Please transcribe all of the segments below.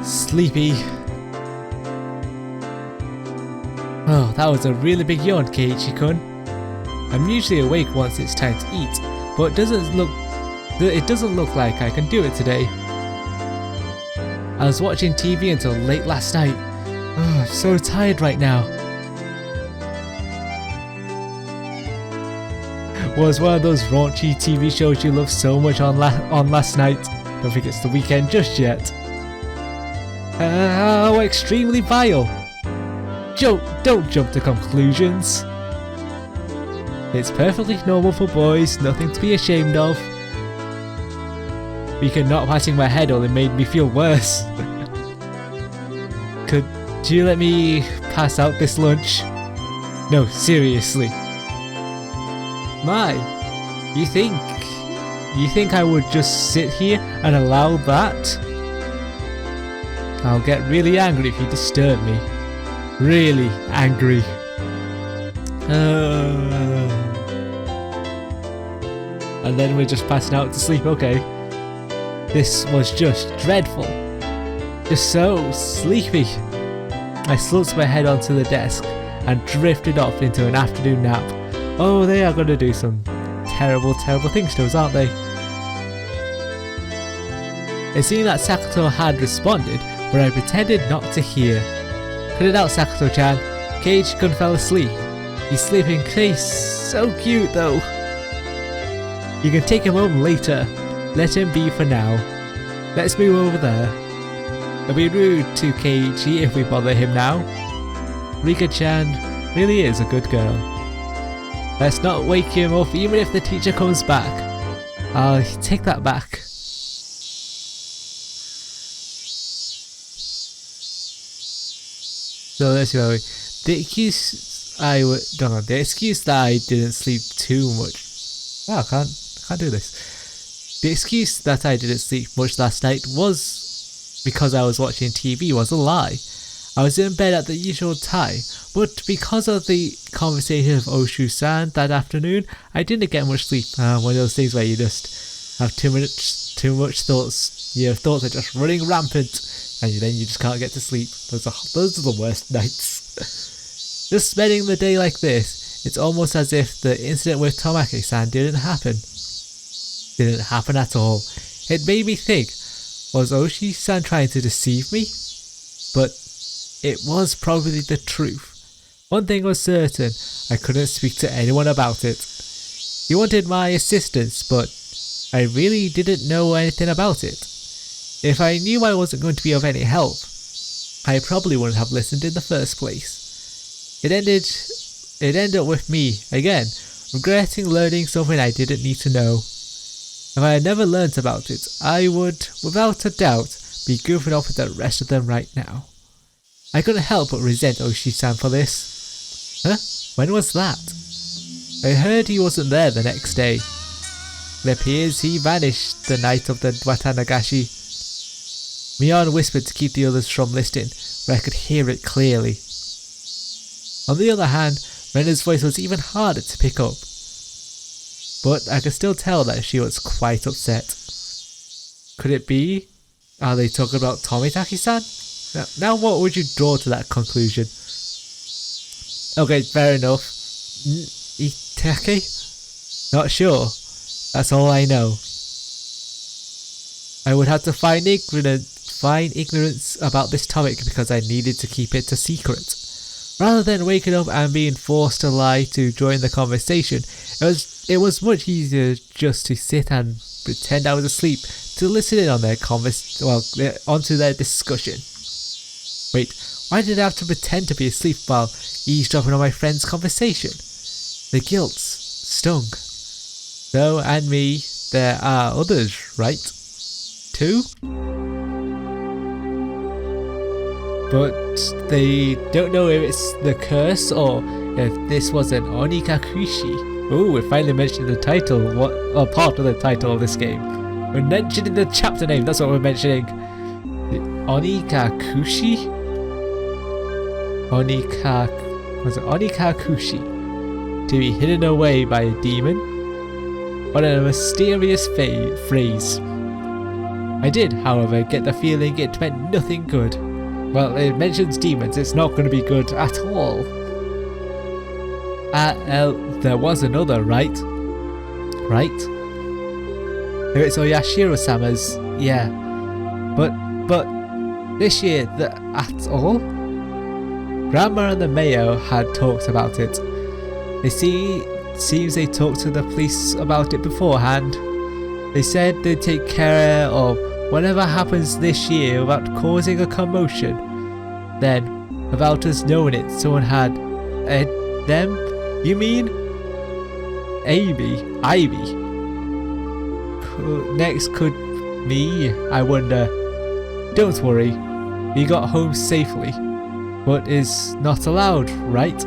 sleepy. Oh, that was a really big yawn, Keiichi-kun. I'm usually awake once it's time to eat, but it doesn't look like I can do it today. I was watching TV until late last night. Oh, I'm so tired right now. Was one of those raunchy TV shows you love so much on last night. Don't think it's the weekend just yet. How extremely vile. Don't jump to conclusions. It's perfectly normal for boys, nothing to be ashamed of. Because not patting my head only made me feel worse. Could you let me pass out this lunch? No, seriously. My, you think I would just sit here and allow that? I'll get really angry if you disturb me. Really angry. And then we're just passing out to sleep, okay. This was just dreadful. Just so sleepy. I slumped my head onto the desk and drifted off into an afternoon nap. Oh, they are going to do some terrible things to us, aren't they? It seemed that Sakuto had responded, but I pretended not to hear. Cut it out, Sakuto-chan. Keiichi-kun fell asleep. He's sleeping so cute though. You can take him home later. Let him be for now. Let's move over there. It'll be rude to Keiichi if we bother him now. Rika-chan really is a good girl. Let's not wake him up even if the teacher comes back. I'll take that back. So let's go. The excuse that I didn't sleep too much. Wow, I can't do this. The excuse that I didn't sleep much last night was because I was watching TV was a lie. I was in bed at the usual time, but because of the conversation with Oshu-san that afternoon, I didn't get much sleep. One of those things where you just have too much thoughts. Your thoughts are just running rampant, and then you just can't get to sleep. Those are the worst nights. Just spending the day like this, it's almost as if the incident with Tomaki-san didn't happen. Didn't happen at all. It made me think, was Oshi-san trying to deceive me? But it was probably the truth. One thing was certain, I couldn't speak to anyone about it. He wanted my assistance, but I really didn't know anything about it. If I knew I wasn't going to be of any help, I probably wouldn't have listened in the first place. It ended up with me, again, regretting learning something I didn't need to know. If I had never learnt about it, I would, without a doubt, be goofing off with the rest of them right now. I couldn't help but resent Oshi-san for this. Huh? When was that? I heard he wasn't there the next day. It appears he vanished the night of the Watanagashi. Mion whispered to keep the others from listening, but I could hear it clearly. On the other hand, Rena's voice was even harder to pick up. But I could still tell that she was quite upset. Could it be? Are they talking about Tomitaki-san? Now what would you draw to that conclusion? Okay, fair enough. Itake? Not sure. That's all I know. I would have to feign ignorance about this topic because I needed to keep it a secret. Rather than waking up and being forced to lie to join the conversation, it was much easier just to sit and pretend I was asleep to listen in on their onto their discussion. Wait, why did I have to pretend to be asleep while eavesdropping on my friend's conversation? The guilt stung. Though, and me, there are others, right? Too? But they don't know if it's the curse or if this was an onikakushi. Ooh, we're finally mentioning the title, part of the title of this game. We're mentioning the chapter name, that's what we're mentioning. The onikakushi? Onikakushi. To be hidden away by a demon? What a mysterious phrase. I I did, however, get the feeling it meant nothing good. Well, it mentions demons, it's not going to be good at all. There was another, right? Right? If it's Oyashiro-sama's, yeah. But this year, at all? Grandma and the mayor had talked about it. Seems they talked to the police about it beforehand. They said they'd take care of whatever happens this year without causing a commotion. Then, without us knowing it, someone had them? You mean? Ivy. Next could me, I wonder. Don't worry, we got home safely, but is not allowed, right?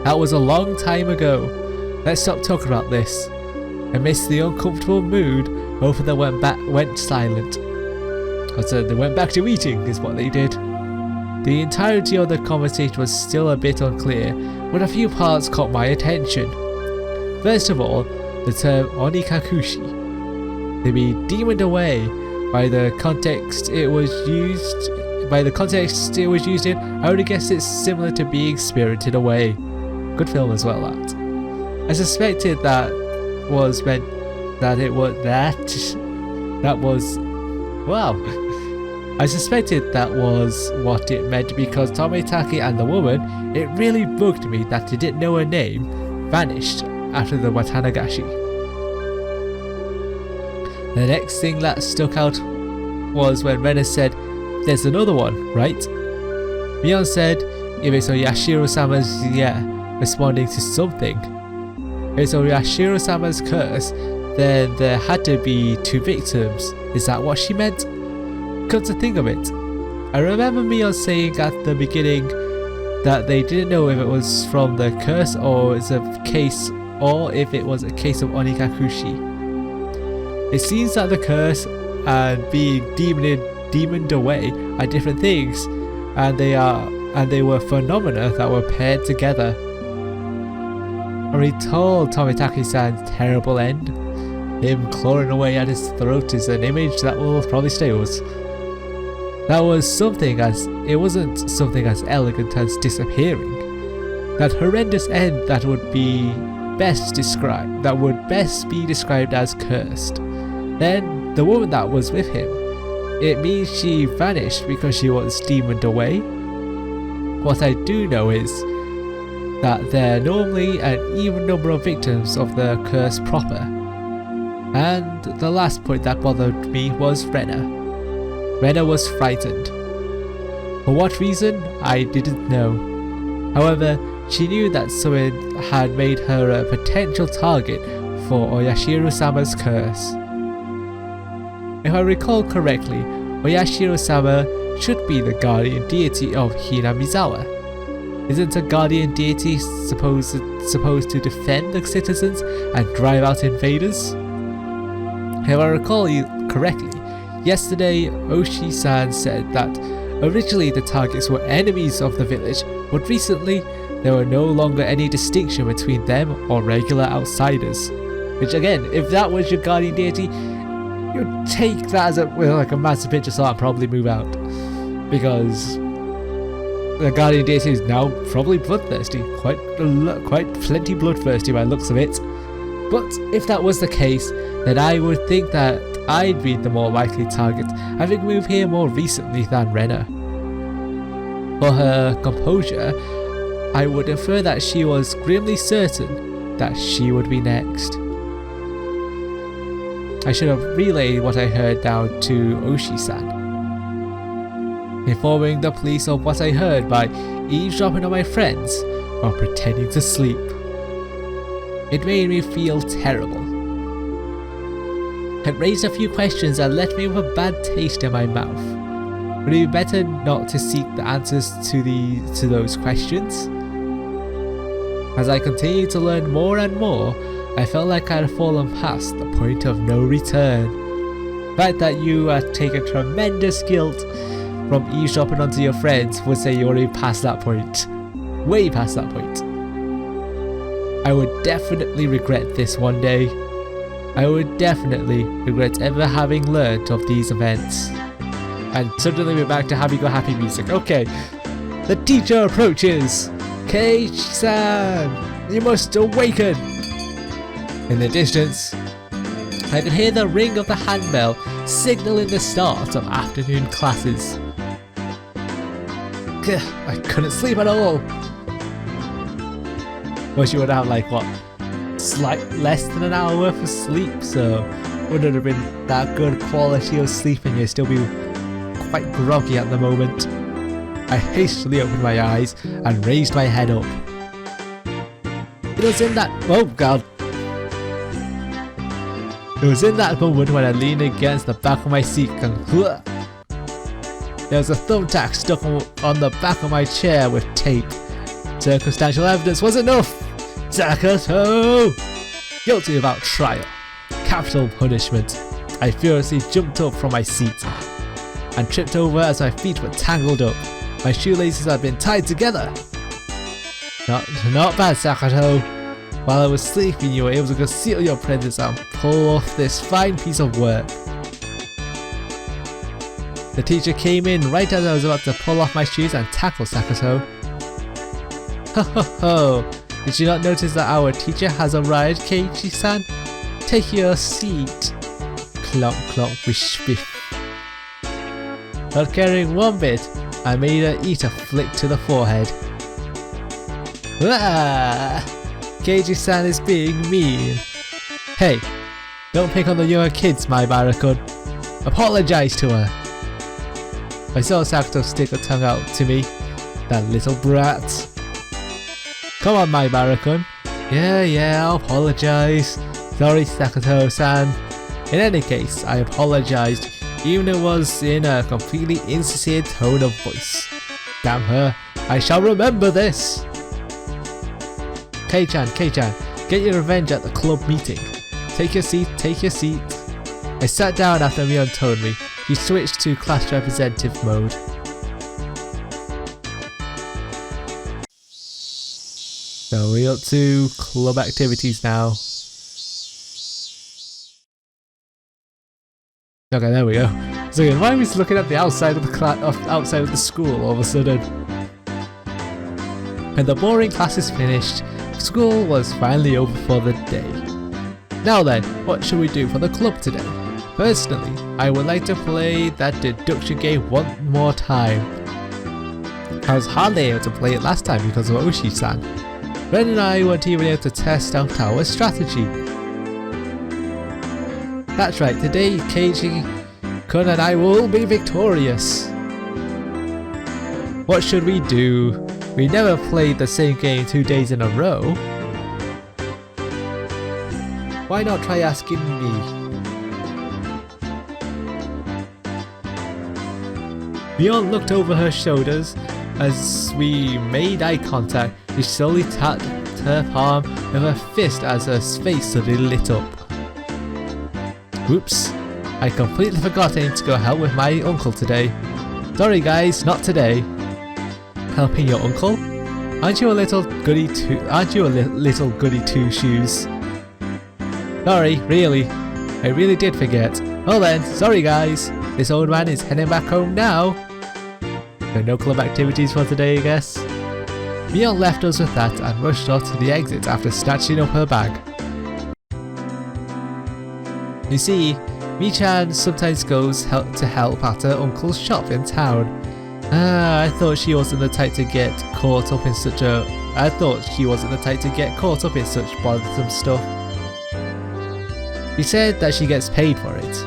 That was a long time ago. Let's stop talking about this. Amidst the uncomfortable mood, both of them went silent. So they went back to eating, is what they did. The entirety of the conversation was still a bit unclear, but a few parts caught my attention. First of all, the term onikakushi. To be demoned away. By the context it was used in, I would have guessed it's similar to being spirited away. Good film as well, that. I suspected that was meant that it was that was wow. I suspected that was what it meant because Tomitake and the woman, it really bugged me that they didn't know her name, vanished after the Watanagashi. The next thing that stuck out was when Rena said, "There's another one, right?" Mion said, "If it's Oyashiro-sama's, yeah," responding to something. If it's Oyashiro-sama's curse, then there had to be 2 victims. Is that what she meant? Come to think of it, I remember Mion saying at the beginning that they didn't know if it was from the curse or if it was a case of onikakushi. It seems that the curse and being demoned away are different things, and they were phenomena that were paired together. I recall Tomitake-san's terrible end. Him clawing away at his throat is an image that will probably stay with us. It wasn't something as elegant as disappearing. That horrendous end that would best be described as cursed. Then, the woman that was with him, it means she vanished because she was demoned away. What I do know is that there are normally an even number of victims of the curse proper. And the last point that bothered me was Rena. Rena was frightened. For what reason, I didn't know. However, she knew that someone had made her a potential target for Oyashiro-sama's curse. If I recall correctly, Oyashiro-sama should be the guardian deity of Hinamizawa. Isn't a guardian deity supposed to defend the citizens and drive out invaders? If I recall correctly, yesterday Oshi-san said that originally the targets were enemies of the village, but recently there were no longer any distinction between them or regular outsiders. Which again, if that was your guardian deity, you'd take that as a massive picture slot and probably move out. Because the guardian deity is now probably bloodthirsty. Quite plenty bloodthirsty by the looks of it. But if that was the case, then I would think that I'd be the more likely target, having moved here more recently than Rena. For her composure, I would infer that she was grimly certain that she would be next. I should have relayed what I heard down to Oshi-san, informing the police of what I heard by eavesdropping on my friends while pretending to sleep. It made me feel terrible. It raised a few questions and left me with a bad taste in my mouth. Would it be better not to seek the answers to those questions? As I continued to learn more and more, I felt like I had fallen past the point of no return. The fact that you had taken tremendous guilt from eavesdropping onto your friends would say you're already past that point. Way past that point. I would definitely regret this one day. I would definitely regret ever having learnt of these events. And suddenly we're back to Happy Go Happy music. Okay, the teacher approaches. Keiichi-san, you must awaken. In the distance, I can hear the ring of the handbell signalling the start of afternoon classes. I couldn't sleep at all. Well, she would have like what? Less than an hour worth of sleep, so wouldn't have been that good quality of sleep and you'd still be quite groggy at the moment. I hastily opened my eyes and raised my head up. It was in that— oh god. It was in that moment when I leaned against the back of my seat and there was a thumbtack stuck on the back of my chair with tape. Circumstantial evidence was enough! Sakato! Guilty without trial. Capital punishment. I furiously jumped up from my seat and tripped over as my feet were tangled up. My shoelaces had been tied together. Not bad, Sakato. While I was sleeping, you were able to conceal your presence and pull off this fine piece of work. The teacher came in right as I was about to pull off my shoes and tackle Sakato. Ho ho ho! Did you not notice that our teacher has arrived, Keiichi-san? Take your seat. Clomp clomp wish biff. Not caring one bit, I made her eat a flick to the forehead. Ah! Keiichi-san is being mean. Hey, don't pick on the younger kids, my Barakun. Apologize to her. I saw Sakato stick her tongue out to me. That little brat. Come on, my Barakun. Yeah, I'll apologize. Sorry, Sakato-san. In any case, I apologized, even if it was in a completely insincere tone of voice. Damn her, I shall remember this. Kei-chan, get your revenge at the club meeting. Take your seat. I sat down after Mion told me. He switched to class representative mode. So we're up to club activities now. Okay, there we go. So again, why are we looking at the outside of the outside of the school all of a sudden? And the boring class is finished. School was finally over for the day. Now then, what should we do for the club today? Personally, I would like to play that deduction game one more time. I was hardly able to play it last time because of Oshi-san. Ren and I weren't even able to test out our strategy. That's right, today Keiichi-kun and I will be victorious. What should we do? We never played the same game 2 days in a row. Why not try asking me? Mion looked over her shoulders as we made eye contact. She slowly tapped her palm with her fist as her face suddenly lit up. Oops, I completely forgot I need to go help with my uncle today. Sorry guys, not today. Helping your uncle? Aren't you a little goody two shoes? Sorry, really. I really did forget. Well then, sorry guys. This old man is heading back home now. So no club activities for today, I guess. Mion left us with that and rushed off to the exit after snatching up her bag. You see, Mi-chan sometimes goes to help at her uncle's shop in town. I thought she wasn't the type to get caught up in such bothersome stuff. He said that she gets paid for it.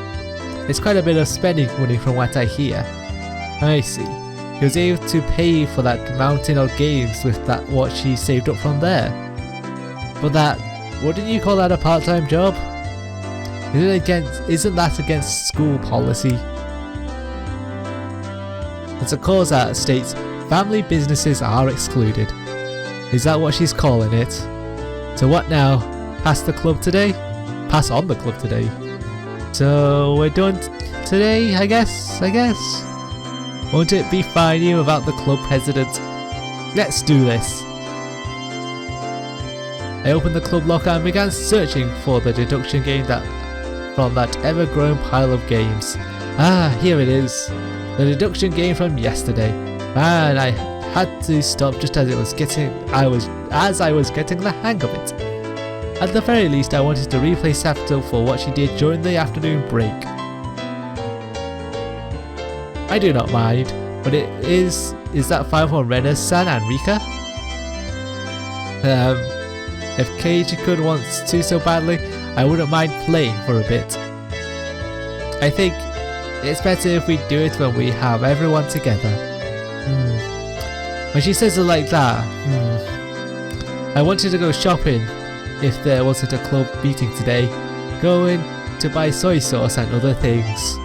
It's quite a bit of spending money from what I hear. I see. He was able to pay for that mountain of games with that what she saved up from there. But wouldn't you call that a part-time job? Isn't that against school policy? It's a cause that states family businesses are excluded. Is that what she's calling it? So what now? Pass on the club today. So we're done today, I guess? Won't it be fine without the club president? Let's do this. I opened the club locker and began searching for the deduction game from that ever-growing pile of games. Ah, here it is. The deduction game from yesterday. Man, I had to stop just as I was getting the hang of it. At the very least, I wanted to replay Sakuto for what she did during the afternoon break. I do not mind, but is that 5-1 Rena-san and Rika? If Keiji-kun wants to so badly, I wouldn't mind playing for a bit. I think it's better if we do it when we have everyone together. When she says it like that, I wanted to go shopping if there wasn't a club meeting today, going to buy soy sauce and other things.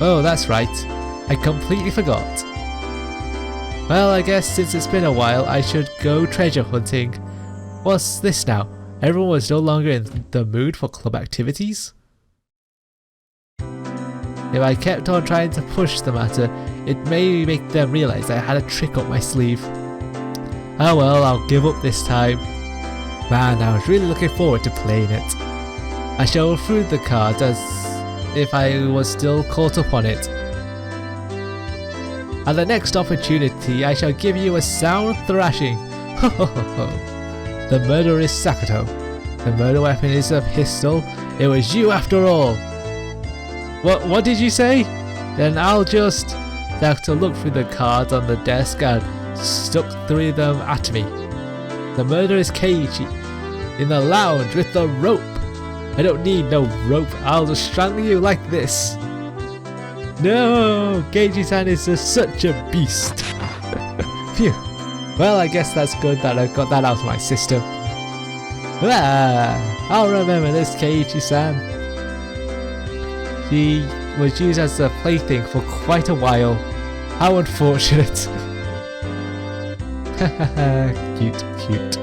Oh, that's right, I completely forgot. Well, I guess since it's been a while, I should go treasure hunting. What's this now? Everyone was no longer in the mood for club activities? If I kept on trying to push the matter, it may make them realise I had a trick up my sleeve. Oh well, I'll give up this time. Man, I was really looking forward to playing it. I shuffled through the cards as if I was still caught up on it. At the next opportunity, I shall give you a sound thrashing. Ho ho ho ho. The murderer is Sakuto. The murder weapon is a pistol. It was you after all. What did you say? Then I'll just... Sakuto looked through the cards on the desk and stuck 3 of them at me. The murderer is Keiji. In the lounge with the rope. I don't need no rope. I'll just strangle you like this. No! Keiji-san is such a beast. Phew. Well, I guess that's good that I got that out of my system. I'll remember this, Keiichi-san. She was used as a plaything for quite a while. How unfortunate. Cute, cute.